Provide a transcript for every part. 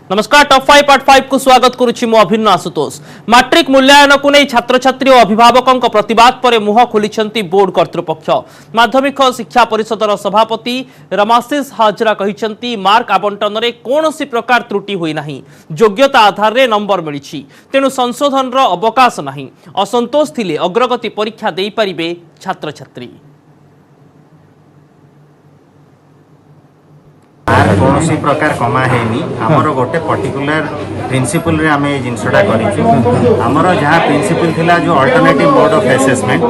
नमस्कार top 5 part 5 को स्वागत करुछि मो अभिन्न आशुतोष। मैट्रिक मूल्यांकन को नहीं छात्र छात्री और अभिभावकों प्रतिवाद पर मुह खोली बोर्ड कर्तृपक्ष। माध्यमिक शिक्षा परिषदर सभापति रमाशिष हाजरा कहिसेंती मार्क आवंटन में कौनसी प्रकार त्रुटि हुई नहीं, योग्यता आधार रे नंबर मिली, तेणु संशोधन अवकाश नहीं। असंतोष थिले अग्रगति परीक्षा दे पारिबे छात्र छात्री। कौन सी प्रकार कमा है आमर गोटे पर्टिकुलर प्रिंसिपल रे आम जिनसटा करमर जहाँ प्रिंसिपल थिला जो अल्टरनेटिव मोड ऑफ असेसमेंट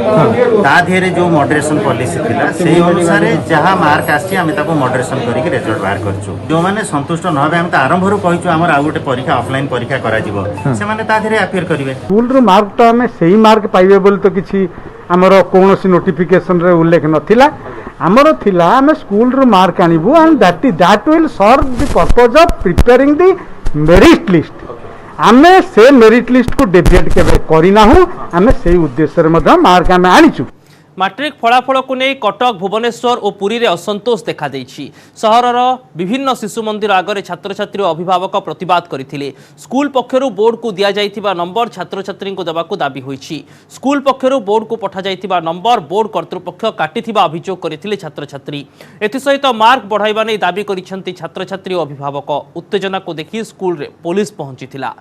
ता धीरे जो मॉडरेशन पॉलिसी थिला से अनुसार जहाँ मार्क आम मॉडरेशन करके रिजल्ट बाहर करछु। जो माने संतुष्ट न होबे हम त आरंभ रु कहिछु हमर आ गोटे परीक्षा ऑफलाइन परीक्षा करा जिवो से माने ता धीरे अपियर करिवे। स्कूल रो मार्क तो हमें सही मार्क पाइबे बोल तो किछि हमर कोनोसी नोटिफिकेशन रे उल्लेख नथिला। आमर थिला आम स्कूल रो मार्क आनिबु and that will serve the purpose of preparing the merit list. आमे से मेरिट लिस्ट को डेविएट केबे करिना हूं, आमे से उद्देश्य रे मध्य मार्क आमे आनिछु। मैट्रिक फलाफल को नहीं कटक भुवनेश्वर और पुरी रे असंतोष देखा देछि। सहरर विभिन्न शिशु मंदिर आगे छात्र छात्री और अभिभावक प्रतिवाद करथिले। स्कूल पक्षरु बोर्ड को दिया जाइथिबा नंबर छात्र छात्री को देबाकू दाबी होइछि। स्कूल पक्षरु बोर्ड को पठा जाइथिबा नंबर बोर्ड कर्तृपक्ष काटिथिबा अभियोग करथिले छात्र छात्री। एथि सहित मार्क बढ़ाइबा नै दाबी करिसेंती छात्र छात्री और अभिभावक। उत्तेजना को देखि स्कूल रे पुलिस पहुंचीथिला।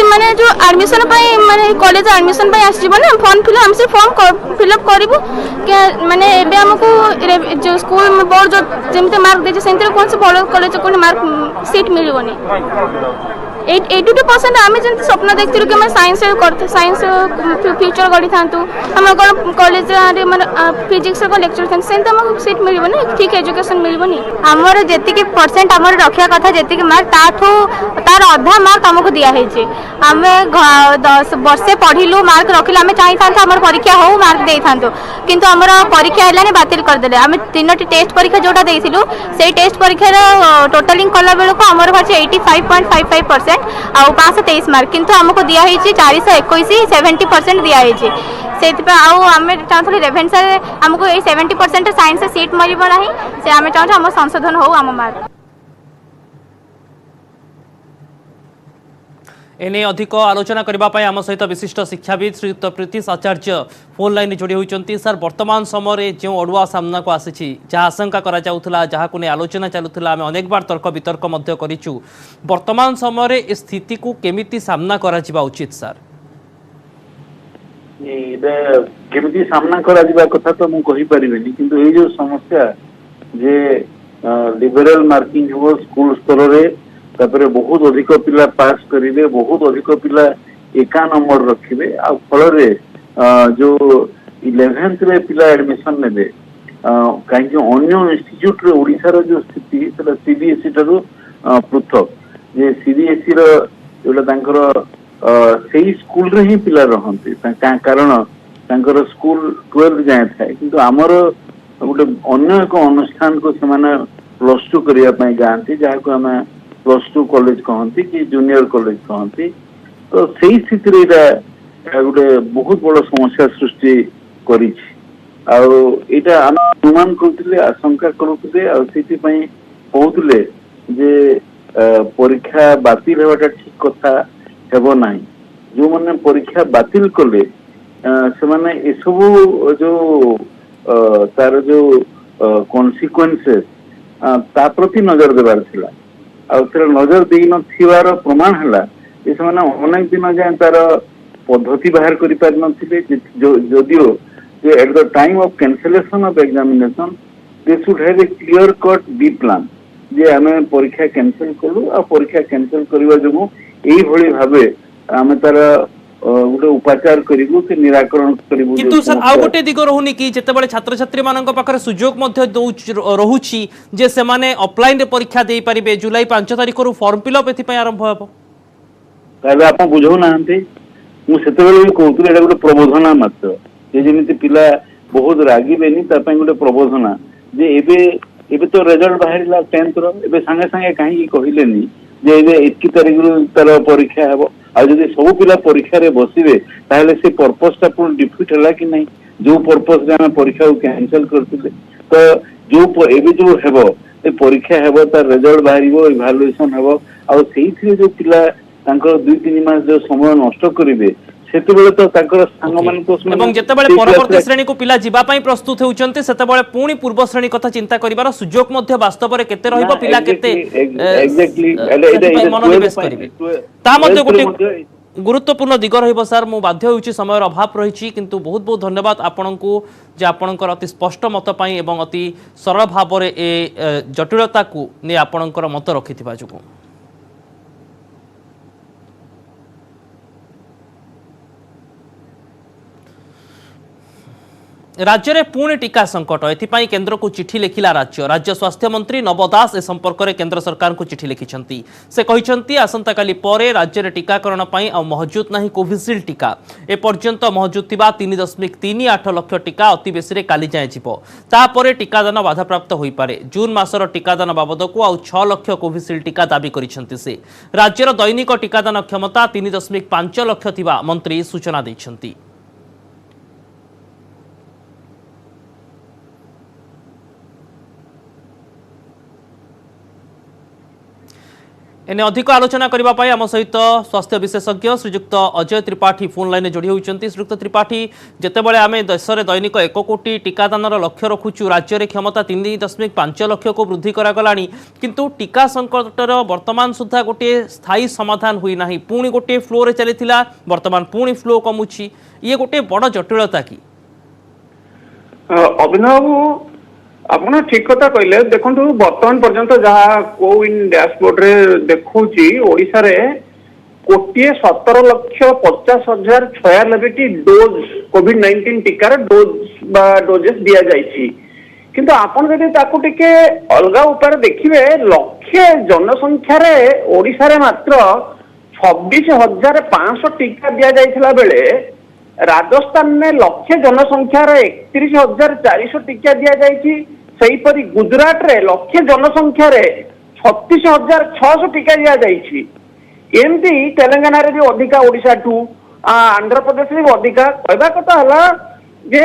माने जो एडमिशन माने कॉलेज एडमिशन ना फॉर्म फिलअप करूँ माने हमको जो स्कूल बोर्ड जो जमी मार्क देते से कौन से बड़ कॉलेज को मार्क सीट मिलनी 82% आम जमी स्वप्न देखु कि साइंस साइंस फ्यूचर गढ़ी था आम कौन कॉलेज फिजिक्स लेक्चर था से सीट मिलनी ठीक एजुकेशन मिलनी आमर जी परसेंट आम रखा कथा जी मार्क तार अधा मार्क आमको दिखाई आम 10 वर्षे पढ़िलु मार्क रखिलु आम चाहिए आम परीक्षा हो मार्क दे था किंतु आमर परीक्षा है बातिल करदे आम 3टी टेस्ट परीक्षा जोटा देइथिलु से टेस्ट परीक्षार टोटालिंग कला बेलू आमर बाहर 85.55% आउ 523 मार्क किंतु आमको दिखाई 421 70% दिखाई से आम चाहूँ रेभेन्सा आमको 70% साइंस सीट मिलना से आम चाहूँ आम संशोधन हो आम मार्क। एने अधिक आलोचना करने आम सहित विशिष्ट शिक्षाविद श्रीयुक्त प्रीतिश आचार्य फोन लाइन जोड़ी होती। सर वर्तमान समय जो अड़ुआ सामना को आसी जहाँ आशंका जहाँ को आलोचना चलूला आम अनेक बार तर्क वितर्क करूँ वर्तमान समय स्थिति को केमिति सामना करा उचित सर? केमिति सामना करा कथा तो मुझे कहीपरि किंतु ये जो समस्या जे लिबरल मार्किंग हो स्कूल स्तर में तापर बहुत अधिक पिला पास करेंगे बहुत अधिक पिला एका नंबर रखिए आ फल जो 11th रे पिला एडमिशन ने कहीं अन्य इंस्टीट्यूट रे ओडिशार जो स्थिति सीबीएसई ठारू पृथक जे सीबीएसई जोटा से स्कूल रे ही पिला रहते कारण स्कूल 12 जाए थाए किंतु आमर गोटे अन्य एक अनुष्ठान को से +2 करने जाती जहाँ को आम +2 कॉलेज कहती कि जूनियर कॉलेज कहती तो सही स्थिति गोटे बहुत बड़ समस्या सृष्टि करी अनुमान करते आशंका करते कहते जे परीक्षा बातिल होगा ठीक कथा हेब ना जो मैंने परीक्षा बातिल कले से माने एसबू जो तार जो कॉन्सिक्वेंसेस ता प्रति नजर देवार थिला नजर दे नार प्रमाण है अनेक दिन जाए तार पद्धति बाहर करियो at the time of cancellation of examination they should have a clear cut B plan जे आम परीक्षा कैंसल कलु आ परीक्षा कैंसल करने जो यही भाव आम तार गोटे उपचार करू कि निराकरण करू। किंतु सर आ गोटे दिग रहुनी कि जेतेबेले छात्र छात्री मानक पाखरे सुयोग मध्य रहुछि जे से माने ऑफलाइन रे परीक्षा देई परिबे जुलाई 5 तारिख रु फॉर्म फिलअप एथि पय आरंभ हेबो ताले आपण बुझौ नाहंते मु सेतेबेले भी कहतु एटा गोटे प्रबोधना मात्र जे जेमिति पिला बहुत रागिबेनी ता पय गोटे प्रबोधना जे एबे तो रिजल्ट बाहरिला 10th रो एबे संगे संगे काहे कहिलेनी जे एबे 21 तारिख रु तार परीक्षा हेबो आदि सब पिला परीक्षा रे बसिबे ताहले से पर्पस टा पूर्ण डिफिट हला कि नहीं जो पर्पस रे हम परीक्षा को कैंसिल करथिले तो जो एबे जो हेबो ए परीक्षा हेबो तार रिजल्ट बाहरिबो इवैल्यूएशन हेबो आ सेही जो पिला तांकर 2-3 मास जो समय नष्ट करिवे सेतेबेले तो तांकर संग मान को एवं जेतेबेले परवर्ती श्रेणी को पिला जीवा पई प्रस्तुत होउचंते सेतेबेले पुणी पूर्व श्रेणी कथा चिंता करिवार सुजोग मध्ये वास्तव रे केते रहिबो पिला केते एग्जैक्टली मनोनिवेश करिवे ता मध्ये गोटे गुरुत्वपूर्ण दिग रहिबो सर मु बाध्य होउची समय अभाव रहिची किंतु बहुत बहुत धन्यवाद आपनकु जे आपनकर अति स्पष्ट मत पई एवं अति सरल भाव रे ए जटिलता को ने आपनकर मत रखिथिबा जुगु राज्य में पुणी टीका संकट एथिपाई केंद्र को चिठी लिखिला राज्य स्वास्थ्य मंत्री नव दास ए संपर्क में केंद्र सरकार को चिठी लिखिछंती से कहिछंती आसंता काली परे राज्य में टीकाकरण पई आ महजूद नहीं कोविशील्ड टीका ए पर्यंत महजूद थिबा 3.38 लाख टीका अति बेसी रे काली जाय जिवो तापरे टीकादान बाधाप्राप्त होई पारे जून मासर टीकादान बाबद को आ 6 लाख कोविशील्ड टीका दाबी करिछंती से राज्यर दैनिक टीकादान क्षमता 3.5 लाख थिबा मंत्री सूचना दैछंती एने अधिक आलोचना करने आम सहित स्वास्थ्य विशेषज्ञ श्रीजुक्त अजय त्रिपाठी फोन लाइन जोड़ी होती। श्रीजुक्त त्रिपाठी जितेबाला आम देश में दैनिक 1 कोटी टीकादान लक्ष्य रखुचु राज्य में क्षमता 3.5 लाख को वृद्धि करागला किंतु टीका संकटर वर्तमान सुधा गोटे स्थायी समाधान हुई ना पुणी गोटे फ्लो रे चली वर्तमान पुणी फ्लो कमुची ये गोटे बड़ जटिलता कि अभिनव आपन ठीक कथा कहले देखो बर्तमान पर्यंत जहाँ कोविन डैशबोर्ड रे देखुची ओडिशा रे 1,17,50,96 डोज कोविड-19 टीकार डोज बा डोजेस दिया जाइछि किंतु आपन जदि ताकू टिके अलगा उपाय देखिबे लक्ष्य जनसंख्या रे ओडिशा रे मात्र 26,500 टीका दिया जाइथिला बेले राजस्थान में लक्ष्य जनसंख्या रे 31,400 टीका दिया जाइछि सेहीपरि गुजरात रे लक्ष्य जनसंख्या रे 36,600 टीका दिया जाइछि एमती तेलंगाना रे जो अधिका ओडिशा टू आंध्र प्रदेश रे अधिका कहबा कथा हला जे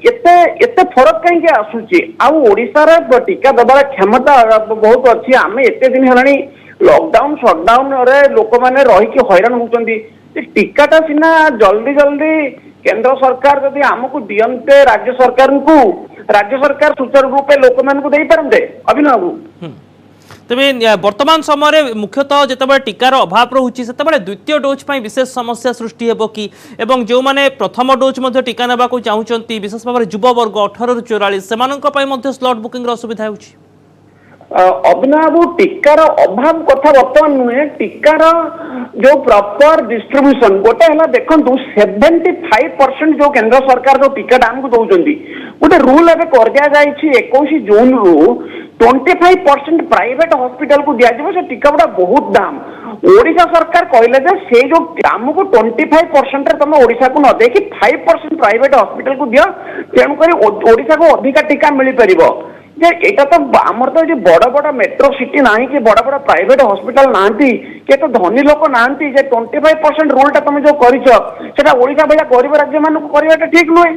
एते एते फरक कहीं के आसुची आ ओडिशा रे टीका दबार क्षमता बहुत अच्छी आमे एते दिन हलानी लॉकडाउन शटडाउन रे लोक माने रही के हैरान होचंदी टीकाटा सिना जल्दी जल्दी केंद्र सरकार जदि आमको दियंते राज्य सरकार सुचारू रूपे लोक मान को दे पारंते अभिनव तेबे वर्तमान समय मुख्यतः जितेबाला टीकार अभाव रहुची सेतेबाला द्वितीय डोज पई विशेष समस्या सृष्टि हेबो कि एवं जो माने प्रथम डोज मध्ये टीका नेबा को चाहुचंती विशेष भाव युवा वर्ग 18 रु 44 सेमानक पई मध्ये स्लॉट बुकिंग रो सुविधा होची अभिनव टीकार अभाव कथा बर्तमान नुहे टीकार जो प्रॉपर डिस्ट्रीब्यूशन गोटे है देखु 75% जो केंद्र सरकार जो टीका आमको दौरान गोटे रूल एवं कर दिया 21 जून रु 25% प्राइवेट हॉस्पिटल को दिया से टीका गुड़ा बहुत दाम ओडिशा सरकार कहले से जो आमको 25% तुम ओडिशा को न देखी 5% प्राइवेट हॉस्पिटल को दियो तेणुक ओडिशा को अधिका टीका मिल पार जे एटा तो आमर तो जे बड़ बड़ मेट्रो सिटी नाही कि बड़ बड़ प्राइवेट हॉस्पिटल नांती के तो धनी लोक नांती जे 25% रूलटा तुम जो करिछ सेटा ओडिशा भया गरीब राज्य मान को करिवाटा ठीक नुहे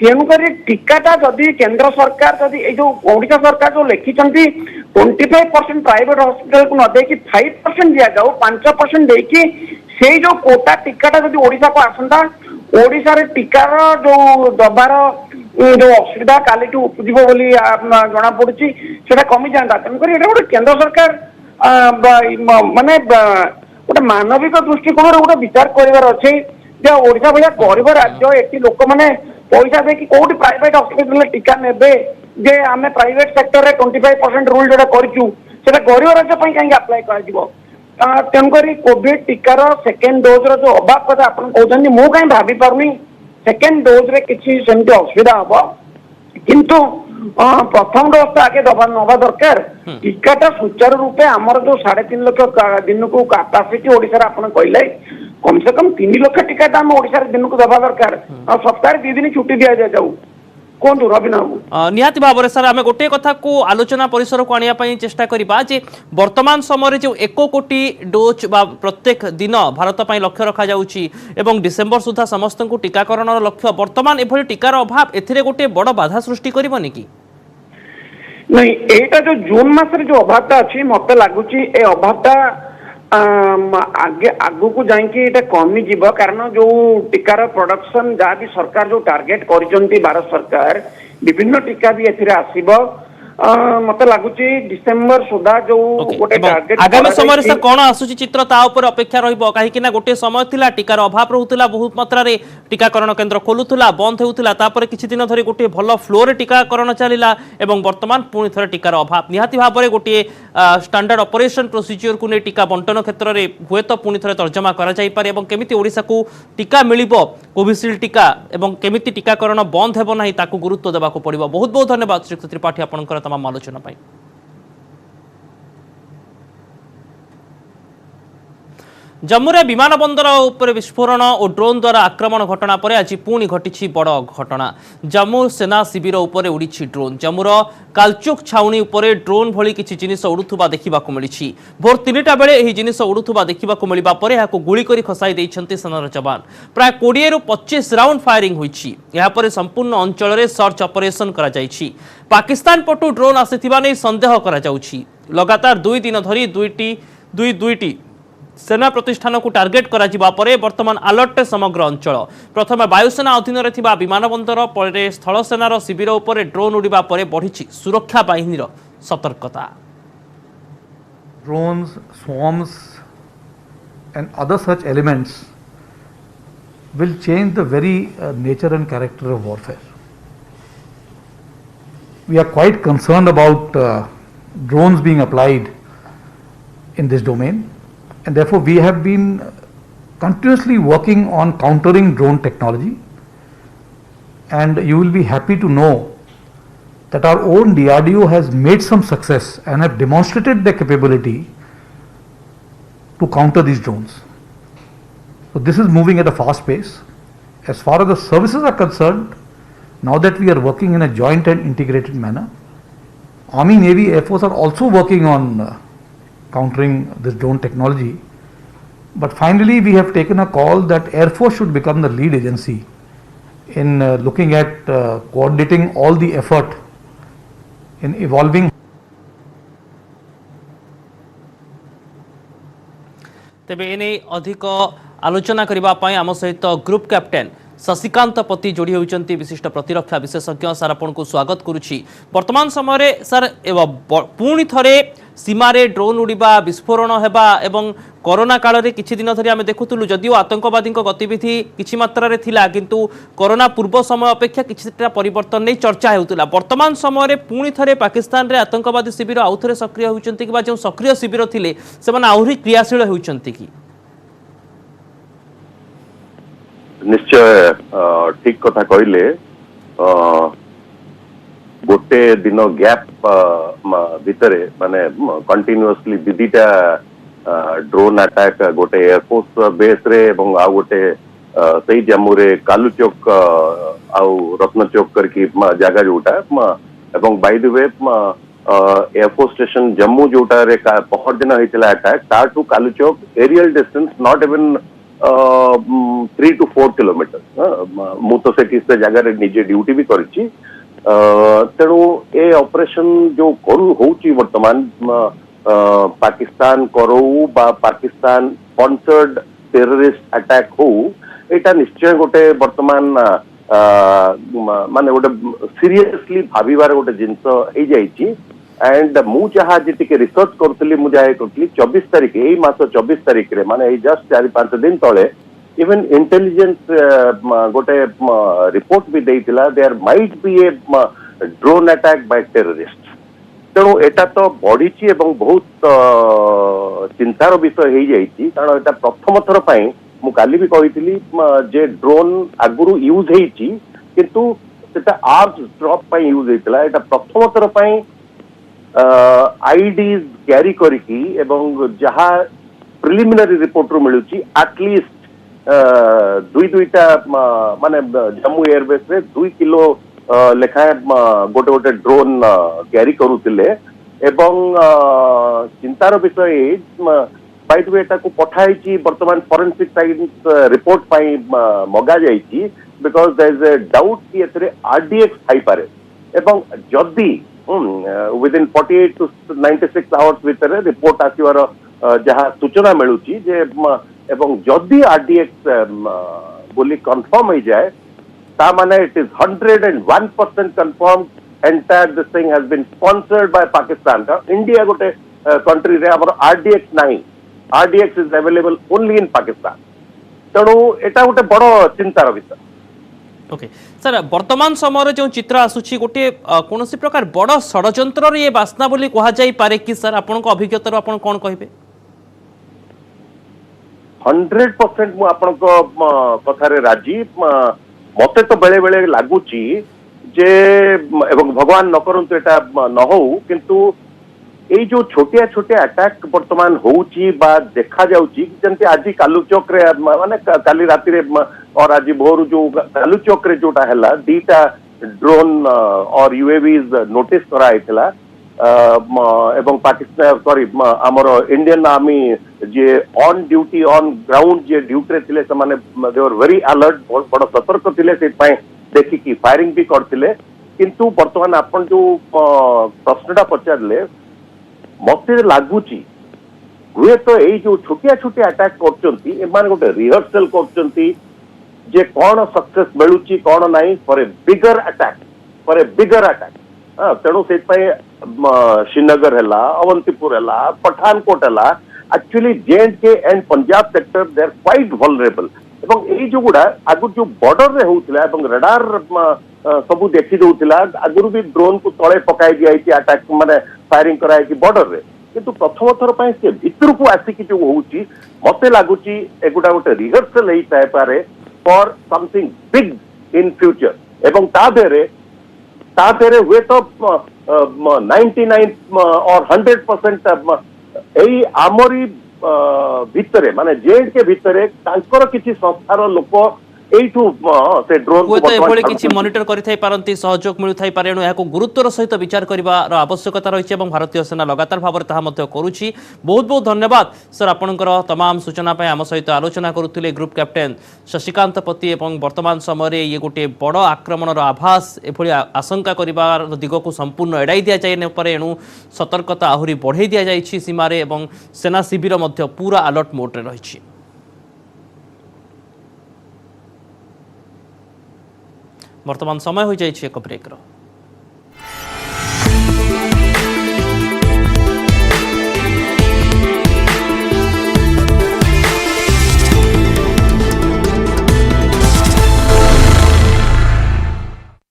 तेणुक टीकाटा जदि केंद्र सरकार जदि ए जो ओडिशा सरकार जो लिखिचंती 25% प्राइवेट हॉस्पिटल को न देकी 5% दिया जाओ 5% देकी से जो कोटा टीकाटा जदि ओडिशा को आसंता ओडिशा रे टीकार जो दबार जो असुविधा काली उपजीव बोली जना पड़ी से कमी जाता तेणुक गोटे केंद्र सरकार माने गोटे मानविक दृष्टिकोण गोटे विचार करार अच्छे ओडिशा भाया गरीब राज्य ये लोक मैंने पैसा देखिए कौटी प्राइवेट हॉस्पिटल टीका नेबे जे आम प्राइवेट सेक्टर रे 25% रूल जोटा करूँ से गरीब राज्य कहीं अप्लाई कर तेणुक कोविड टीकार सेकेंड डोज रो अभाव कथा आप कहते मुझे कहीं भाभी पार्नी सेकेंड डोज रे किसी सेमती असुविधा हम किंतु प्रथम डोज तो आगे नवा दरकार टीकाटा सुचारू रूपे आमर जो 3.5 लाख दिन को कैपेसिटी ओडिशा आप कहले कम से कम 3 लाख टीका आम ओडिशा दिन को दबा दरकार सप्ताह 2 दिन छुट्टी दि जाऊ कहतु रवीना बाबू निहाती भाव सर आम गोटे कथा को आलोचना परिसर को आने चेष्टा करबा जे वर्तमान समय जो 1 कोटी डोज बा प्रत्येक दिन भारत ପାଇଁ लक्ष्य रखा जाउची एवं डिसेंबर सुधा समस्त को टीकाकरण लक्ष्य वर्तमान एभली टीकार अभाव एथिरे गोटे बड़ बाधा सृष्टि करबनी कि नहीं एटा जो जून मासरे जो अभावटा अछि मते लागुची ए अभावटा आगे आगु को जाइए ये कमी जीव कारण जो टीकार प्रोडक्शन जहाँ भी सरकार जो टार्गेट कर भारत सरकार विभिन्न टीका भी एथिरे आसीबो मते लागुची डिसेंबर सुधा जो गोटे टार्गेट आगामी समय सर कोन आसुची चित्र ता ऊपर अपेक्षा रहिबो काहे कि ना गोटे समय थिला टीकार अभाव रहुतला बहुत मात्रा रे टीकाकरण केंद्र खोलुतला बंद हेउतला तापर किछि दिन धरि गोटे भलो फ्लो रे टीकाकरण चलिला एवं वर्तमान पुणी थरे टीकार अभाव निहाती भाव रे गोटे स्टैंडर्ड ऑपरेशन प्रोसीजर को ने टीका बंटन क्षेत्र रे हुए तो पुणी थरे तर्जमा करा जाई पारे एवं केमिति ओडिसा को टीका मिलिबो कोविशील्ड टीका एवं केमिति टीकाकरण बंद हेबो नाही ताकू गुरुत्व देबा को पड़िबो बहुत बहुत धन्यवाद श्री त्रिपाठी आपनकर तमाम आलोचना पाई जम्मूरे विमान बंदर उपर विस्फोरण और ड्रोन द्वारा आक्रमण घटना पर आज पुणी घटी बड़ घटना जम्मू सेना शिविर उपर उड़ी ड्रोन जम्मूर कालचुक छाउनी उपर ड्रोन भली किसी जिनिस उड़ुवा देखा मिली भोर 3टा बेले यह जिनिस उड़ुवा देखा मिलवा पर यह गुली कर खसाई देइछन्ति सेनार जवान प्राय 20 ରୁ 25 राउंड फायरिंग होइछि यहा पर संपूर्ण अंचल में सर्च ऑपरेशन करा जाइछि पाकिस्तान पटु ड्रोन आसिथिबा नै संदेह करा जाउछि लगातार 2 दिन धरी दुईटी सेना प्रतिष्ठान को टार्गेट करा जिबा परे वर्तमान अलर्ट समग्र अंचल प्रथम वायुसेना अधीन रे थिबा विमान बंदर पर स्थल सेनार शिविर उपर ड्रोन उड़िबा परे बढ़िछि सुरक्षा बाहिनीर सतर्कता drones swarms and other such elements will change the very nature and character of warfare. We are quite concerned about drones being applied in this domain. And therefore we have been continuously working on countering drone technology, and you will be happy to know that our own DRDO has made some success and have demonstrated their capability to counter these drones. So this is moving at a fast pace. As far as the services are concerned, now that we are working in a joint and integrated manner, Army, Navy, Air Force are also working on countering this drone technology, but finally we have taken a call that Air Force should become the lead agency in looking at coordinating all the effort in evolving. तेबे एने अधिक आलोचना करबा पई आम सहित group captain Shashikant पति जोड़ी होती विशिष्ट प्रतिरक्षा विशेषज्ञ सर आपन को स्वागत करुछि वर्तमान समय सर पुणी थरे सीमारे ड्रोन उड़िबा विस्फोरण हेबा एवं कोरोना काल रे किछि दिन धरि आमे देखुतलु जदिओ आतंकवादी गतिविधि किछि मात्रा रे थिला किंतु कोरोना पूर्व समय अपेक्षा किछिटा परिवर्तन नै चर्चा हेउतला वर्तमान समय रे पुणी थरे पाकिस्तान रे आतंकवादी शिविर आउथरे सक्रिय होउचंती कि बा जो सक्रिय शिविर थिले सेमान आहुरी क्रियाशील होउचंती कि निश्चय ठीक कथा कहले गोटे दिन गैप भितर माने कंटिन्यूअसली दीटा ड्रोन अटैक गोटे एयरफोर्स बेस रे एवं आ गोटे सही जम्मू रे कालुचौक आउ रत्नचौक करके जगह जोटा एवं by the way air force station Jammu जोटा रे पहर दिन होइतिला अटैक ताटू Kaluchak aerial distance not even 3 to 4 kilometre मु तो से जगह निजे ड्यूटी भी करी तेणु ए ऑपरेशन जो करू होची वर्तमान पाकिस्तान करो बा पाकिस्तान स्पॉन्सर्ड टेररिस्ट अटैक हो एटा निश्चय गोटे वर्तमान माने गोटे सीरियसली भाविबार गोटे जिनस हो जाइछि एंड मु जहाँ जी रिसर्च करुली मुझे करी 24 तारीख यही मास 24 तारीख रे माने जस्ट 4-5 दिन तले इवन इंटेलिजेंस गोटे रिपोर्ट भी देइतिला there might be a drone attack by terrorist तेणु एटा तो बढ़ी एवं बहुत चिंतार विषय हो जाइछि कारण एटा प्रथम थर पई मु काली भी कहितली जे ड्रोन आगुरु यूज हेछि किंतु सेटा आर्म्स ड्रॉप पई यूज हेतिला एटा प्रथम थर पई आईडीज कैरी करकी एवं जहाँ प्रिलिमिनरी रिपोर्ट रू मिलुची एटलिस्ट दुईटा माने जम्मू एयरबेस रे 2 किलो लेखाएं गोटे गोटे ड्रोन क्यारी करुले एवं चिंतार विषय बाय द वे एटा को पठाई वर्तमान फोरेंसिक साइंस रिपोर्ट पाई मगा जाइछि because there is a doubt कि एतरे आरडीएक्स थाई पारे एवं जदी विदिन 48 टू 96 आवर्स भीतर रिपोर्ट आसीवार जहाँ सूचना मिलूची जे एवं जदी आरडीएक्स बोली कंफर्म हो जाए ता माने it is 101% confirm entire this thing has been sponsored by Pakistan का इंडिया गोटे कंट्री रे हमर आरडीएक्स नहीं RDX is available only in Pakistan तेणु एटा गोटे बड़ चिंतार विषय। ओके सर वर्तमान समय जो चित्र आसूची गोटे कौन प्रकार बड़ षड्यंत्र ये बासना बोली कह जाई पारे कि सर आपन अभिज्ञता आपन कौन कहबे? 100% मु आपन कथारे राजी मते तो बेले बेले लागुची जे एवं भगवान न करंतु एटा न हो किंतु এই जो छोटिया छोटिया अटैक वर्तमान होउची बा देखा जाउची जंते आज कालू चौक रे माने काली राति रे और आज भोर जो कालू चौक रे जोटा हला दीटा ड्रोन और यूएवीज नोटिस करा आइतला एवं पाकिस्तान सॉरी हमर Indian army J on duty on ground J duty रे थिले से माने दे वर वेरी अलर्ट बहुत बड़ सतर्क थिले से पय देखि कि फायरिंग भी करथिले किंतु वर्तमान आपण जो प्रश्नटा पचारले मते लगुच हुए तो यही जो छोटिया छोटिया अटैक कर गोटे रिहर्सल कर कौन सक्सेस मिलूची कौन नहीं फॉर ए बिगर अटैक तेणु से श्रीनगर है अवंतीपुर है पठानकोट है actually J&K and Punjab sector they are quite vulnerable एवं यही जो गुड़ा आगुर जो बॉर्डर रे होउतिला एवं रडार सबू देखी दउतिला आगुर भी ड्रोन को तले पकाई दिया अटैक माने फायरिंग कराई कि बॉर्डर रे किंतु प्रथम थर पय से भीतर को आसी कि जो होउची मते लागुची एगुडा गोटे रिहर्सल एई थाय पारे for something big in future एवं ता देरे हुए तो 99 और 100% एई आमरी भितरे माने J&K भितरे तांकर किछि संस्थार लोक एठू से ड्रोन को एभଳି କିଛି मॉनिटर करिथाई पारंती सहयोग मिलु थाई पारे एणु याको गुरुत्वर सहित विचार करिवार आवश्यकता रहिछि एवं भारतीय सेना लगातार भाବରେ ताहा मध्ये करूछि। बहुत बहुत धन्यवाद सर आपनकर तमाम सूचना पय हम सहित आलोचना करूथिले ग्रुप कैप्टेन शशिकांत पति एवं वर्तमान समय रे ये गोटे बड़ आक्रमणर आभास एभଳି आशंका करिवार दिग को संपूर्ण एडाई दिया जाय न पारे एणु सतर्कता आहुरी बढ़ाई दिया जायछि सीमा रे एवं सेना शिविर मध्ये पूरा अलर्ट मोड रे रहिछि। वर्तमान समय हो जाए एक ब्रेक रो।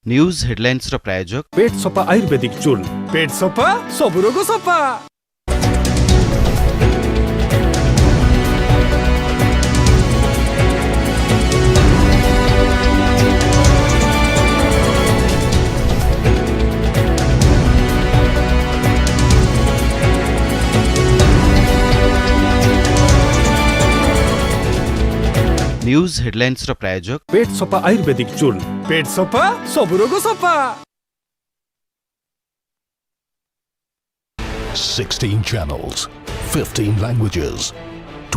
न्यूज हेडलाइंस रो प्रायोजक पेट सफा आयुर्वेदिक चूर्ण पेट सफा सब रोग सफा। न्यूज हेडलाइंस रो प्रायोजक पेट सफा आयुर्वेदिक चूर्ण पेट सफा सब रोग सफा। 16 channels, 15 languages,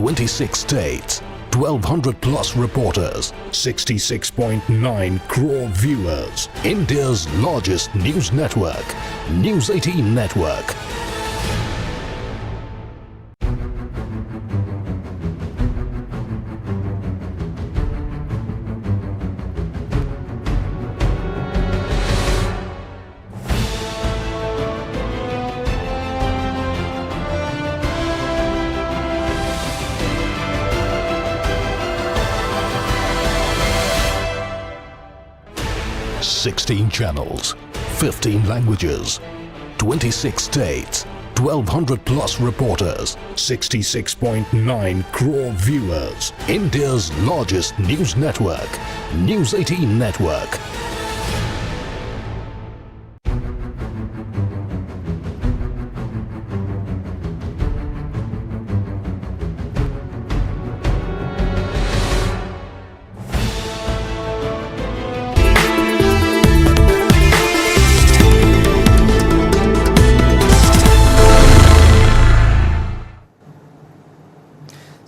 26 states, 1200 plus reporters, 66.9 crore viewers. India's largest news network, News 18 Network. Sixteen channels, 15 languages, 26 states, 1200 plus reporters, 66.9 crore viewers. India's largest news network, News 18 Network.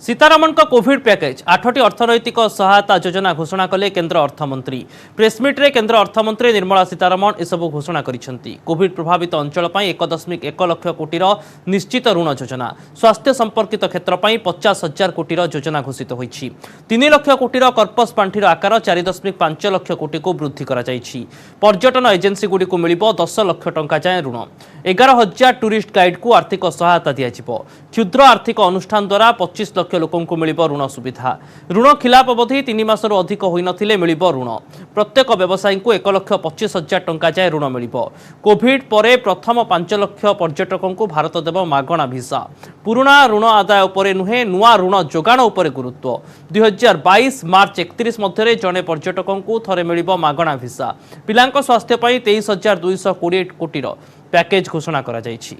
Sitharaman का कोविड पैकेज 8टी अर्थनैतिक सहायता योजना घोषणा कले केंद्र अर्थमंत्री। प्रेसमिट्रे केंद्र अर्थमंत्री निर्मला सीतारमण एसबू घोषणा करिसेंती। कोविड प्रभावित अंचल 1.1 लाख कोटीर निश्चित ऋण योजना, स्वास्थ्य संपर्कित क्षेत्र 50,000 कोटीर योजना घोषित होईछि। 3 लाख कोटीर कर्पस पांठिर आकार 4.5 लाख कोटी को वृद्धि करा जायछि। पर्यटन एजेंसी गुडी को मिलिबो 10 लाख टंका जाय ऋण। 11,000 टूरिस्ट गाइड को आर्थिक सहायता दियाजिबो। क्षुद्र आर्थिक अनुष्ठान द्वारा 25 लाख लोकों को मिलिबो ऋण सुविधा। ऋण खिलाफ अवधि 3 मासरू अधिक होई नथिले मिलिबो ऋण। प्रत्येक व्यवसायी को 1,25,000 टंका जाय ऋण मिलिबो। कोविड परे प्रथम 5 लाख पर्यटकों को भारत देव मागणा भिसा। पुराना ऋण आदाय उपरे नुहे, नुआ ऋण जोगाण उपरे गुरुत्व। 2022 मार्च 31 मध्य जड़े पर्यटकों को थरे मिलिबो मागणा भिसा। पिलांक स्वास्थ्य पई 23,220 कोटीर पैकेज घोषणा करा जायछि।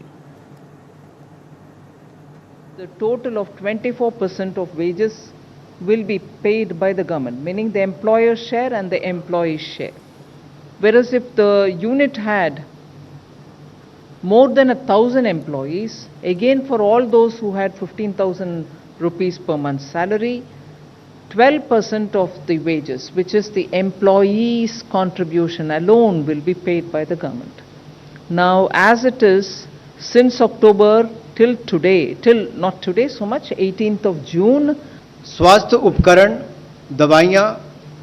The total of 24% of wages will be paid by the government, meaning the employer's share and the employee's share. Whereas if the unit had more than 1,000 employees, again for all those who had 15,000 rupees per month salary, 12% of the wages, which is the employee's contribution alone, will be paid by the government. Now, as it is, since October till today, till not today so much, 18th of June, स्वास्थ्य उपकरण, दवाइयाँ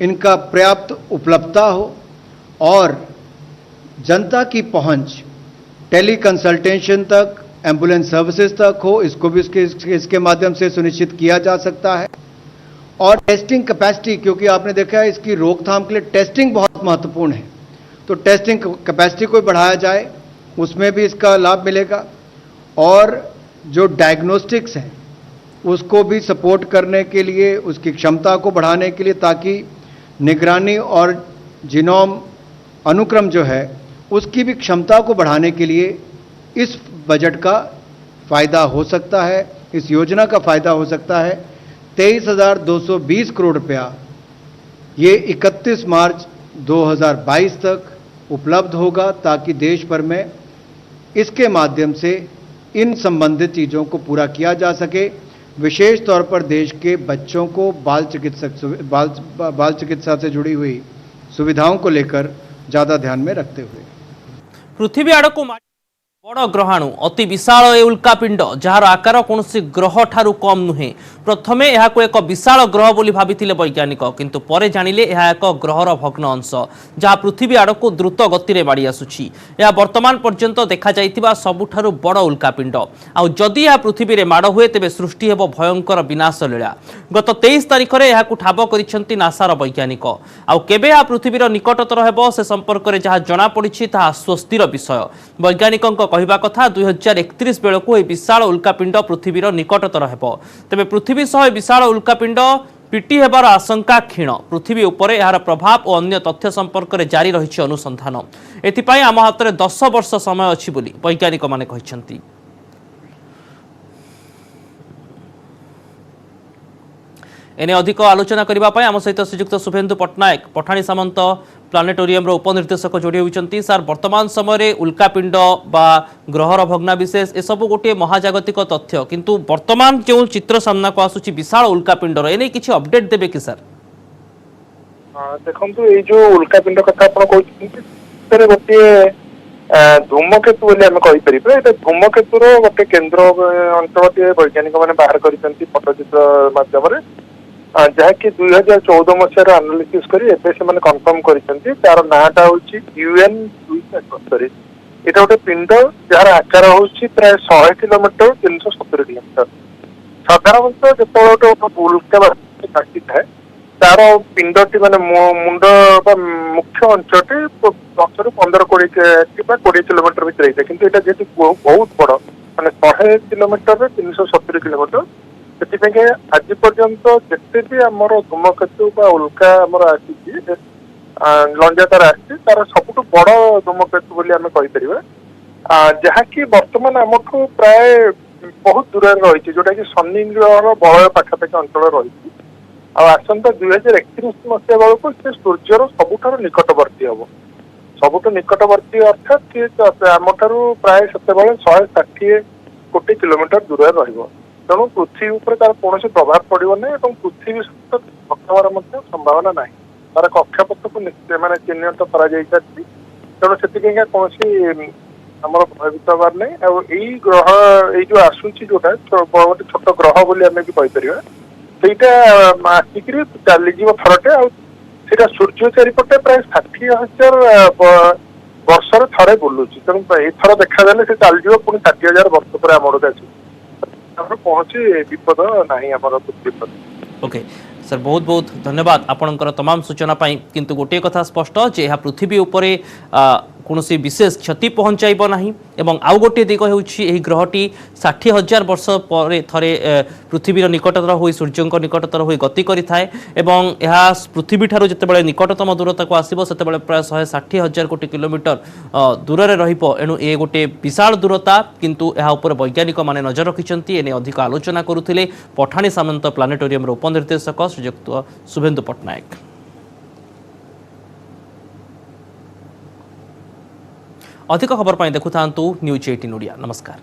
इनका पर्याप्त उपलब्धता हो और जनता की पहुंच टेली कंसल्टेशन तक, एम्बुलेंस सर्विसेज तक हो, इसको भी इसके माध्यम से सुनिश्चित किया जा सकता है। और टेस्टिंग कैपेसिटी, क्योंकि आपने देखा है इसकी रोकथाम के लिए टेस्टिंग बहुत महत्वपूर्ण है, तो टेस्टिंग कैपेसिटी को बढ़ाया जाए, उसमें भी इसका लाभ मिलेगा। और जो डायग्नोस्टिक्स हैं उसको भी सपोर्ट करने के लिए, उसकी क्षमता को बढ़ाने के लिए, ताकि निगरानी और जीनोम अनुक्रम जो है उसकी भी क्षमता को बढ़ाने के लिए इस बजट का फ़ायदा हो सकता है, इस योजना का फ़ायदा हो सकता है। 23,220 करोड़ रुपया ये 31 मार्च 2022 तक उपलब्ध होगा, ताकि देश भर में इसके माध्यम से इन संबंधित चीज़ों को पूरा किया जा सके। विशेष तौर पर देश के बच्चों को बाल चिकित्सा से जुड़ी हुई सुविधाओं को लेकर ज़्यादा ध्यान में रखते हुए। पृथ्वी आड़क बड़ ग्रहाणु अति विशाल ए उल्कापिंड जार आकार कौन ग्रह ठारू कम नुहे। प्रथमे यह एक विशाल ग्रह बोली भाविथिले वैज्ञानिक, किंतु परे जानिले यह एक ग्रहर भग्न अंश जहाँ पृथ्वी आड़क द्रुत गति में माड़ी आसुछि। यह वर्तमान पर्यंत देखा जाइथिबा सबुठारु बड़ उल्कापिंड। आउ जदि यह पृथ्वी रे माड़ हुए तेबे सृष्टि हेबो भयंकर विनाश लीला। गत 23 तारिख में यह ठाब करिसेंती नासार वैज्ञानिक। आउ केबे यह पृथ्वीर निकटतर हेबो से संपर्क में जहाँ जना पड़िछि ताहा स्वस्तिर विषय। वैज्ञानिक कहवा कथा 2031 बेलू यह विशाल उल्कापिंड पृथ्वीर निकटतर हेबो। तेबे पृथ्वी सह विशाल उल्कापिंड पिटी हेबार आशंका क्षीण। पृथ्वी उपरे यार प्रभाव और अन्य तथ्य संपर्क में जारी रही अनुसंधान। एथिपाई आम हाथ में 10 वर्ष समय अच्छी बोली वैज्ञानिक माने कहिसेंती। एने अधिक आलोचना करने आम सहित श्रीजुक्त शुभेन्दु पट्टनायक पठाणी सामंत प्लानेटोरियम उपनिर्देशक जोड़ी होती। सार वर्तमान समय उल्कापिंड बा ग्रहर भग्नाविशेष एसबू गोटे महाजागतिक तथ्य, किंतु वर्तमान जो चित्र सामना को आसुची विशाल उल्कापिंडर एने किसी अपडेट देबे कि सर? देखो ये जो उल्कापिंड कथा गोटे धूमकेतु बोली आम कहीपर। धूमकेतुर गोटे केन्द्र अंचल वैज्ञानिक मैंने बाहर कर पट्टचित्र मध्यम जहाँकि 2014 मसीहार आनालिसिस करी कन्फर्म कर नाटा हूँ UN 271। यहाँ गोटे पिंड जार आकार हूँ प्राय 100 किलोमीटर 370 किलोमीटर। साधारणतः जो उल्का घाटी थाए तार पिंडटी माने मुंड मुख्य अंचटी 10 ରୁ 15-20 किलोमीटर भीतर होता है, किंतु यहाँ जेहतु बहुत बड़ माने 100 किलोमीटर 370 किलोमीटर से आज पर्यंत जिते भी आमर धूमकेतु उल्का आमर आसी लंजातार आसी तार सबुठ बड़ धूमकेतु बोली आम कहीपर, जहाँकि बर्तमान आमठू प्राय बहुत दूर रही जोटा कि शनि ग्रहर बलय पाखापाखि अंचल रही। आसंता 2031 मसीहा बेलू से सूर्यर सबुठ निकटवर्ती हम। सबुठ निकटवर्ती अर्थात आम प्राय से 160 कोटी किलोमीटर दूर रही। तेणु पृथ्वी उपर तार कौन प्रभाव पड़ो ना पृथ्वी सहित हटार संभावना ना तार कक्षपथ को माने चिन्हित कर तेणु से कौन आम भयभीत हबार नहीं ग्रह जो आसूची जोटा गोटे छोट ग्रह बोली आम भी कहीपर ସେଇଟା ଆସିକିରି ଚାଲିଯିବ ଥରଟେ ଆଉ ସେଇଟା ସୂର୍ଯ୍ୟ ଚାରିପଟେ ପ୍ରାୟ 60,000 ବର୍ଷରେ ଥରେ ବୁଲୁଛି ତେଣୁ ଏଇଥର ଦେଖାଦେଲେ ସେ ଚାଲିଯିବ ପୁଣି 60,000 ବର୍ଷ ପରେ ଆମ ଆଡ଼କୁ ଆସିବ ଆମର କୌଣସି ବିପଦ ନାହିଁ ଆମର ପୃଥ୍ୱୀ ପ୍ରତି। ओके सर बहुत बहुत धन्यवाद आपणकर तमाम सूचना पाई किंतु गोटे कथा स्पष्ट जे यह पृथ्वी उपरे कौन विशेष क्षति पहुँचाइब नहीं एवं आउ गोटे दिग होउछि एही ग्रहटी 60,000 वर्ष पर थरे पृथ्वीर निकटतर होई सूर्य निकटतर होई गति करिथाए एवं यह पृथ्वी ठारू जेतेबेले निकटतम दूरता को आसीबो सेतेबेले प्राय 160,000 कोटी किलोमीटर दूर रे रहिबो एणु ए गोटे विशाल दूरता किंतु यह उपर वैज्ञानिक माने नजर रखिछंती एने अधिक आलोचना करुथिले पठाणी सामंत प्लानेटोरियम रो उपनिर्देशक श्रीयुक्त शुभेन्दु पट्टनायक। अधिक खबर पाई देखु न्यूज 18 ओडिया। नमस्कार।